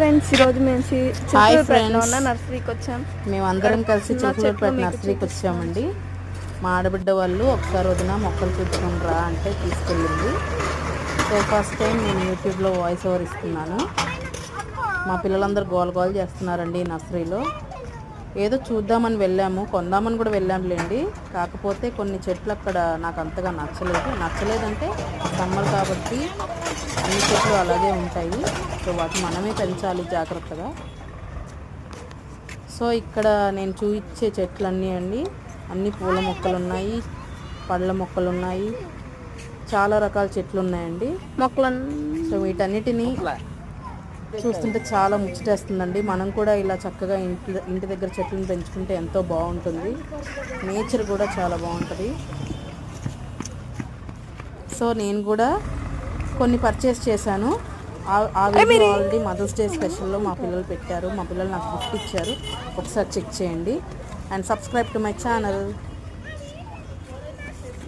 Friends, ఈరోజు మేము చిలుకూరుపేటలో ఉన్న నర్సరీకి వచ్చాం. మేమందరం కలిసి చిలుకూరుపేట నర్సరీకి వచ్చామండి. మా ఆడబిడ్డ వాళ్ళు ఒకసారి వదిన మొక్కలు చూసుకొని రా అంటే తీసుకెళ్ళింది. సో ఫస్ట్ టైం నేను యూట్యూబ్లో వాయిస్ ఓవర్ ఇస్తున్నాను. మా పిల్లలందరూ గోల చేస్తున్నారండి నర్సరీలో. ఏదో చూద్దామని వెళ్ళాము, కొందామని కూడా వెళ్ళాములేండి. కాకపోతే కొన్ని చెట్లు అక్కడ నాకు అంతగా నచ్చలేదంటే సమ్మర్ కాబట్టి అన్ని చెట్లు అలాగే ఉంటాయి. సో వాటిని మనమే పెంచాలి జాగ్రత్తగా. సో ఇక్కడ నేను చూపించే చెట్లన్నీ అండి, అన్ని పూల మొక్కలు ఉన్నాయి, పళ్ళ మొక్కలు ఉన్నాయి, చాలా రకాల చెట్లు ఉన్నాయండి మొక్కలు. సో వీటన్నిటినీ చూస్తుంటే చాలా ముచ్చటేస్తుందండి. మనం కూడా ఇలా చక్కగా ఇంటి దగ్గర చెట్లను పెంచుకుంటే ఎంతో బాగుంటుంది. నేచర్ కూడా చాలా బాగుంటుంది. సో నేను కూడా కొన్ని పర్చేస్ చేశాను. ఆ వీడియో ఆల్రెడీ మదర్స్ డే స్పెషల్లో మా పిల్లలు పెట్టారు. మా పిల్లలు నాకు గిఫ్ట్ ఇచ్చారు. ఒకసారి చెక్ చేయండి and subscribe to my channel.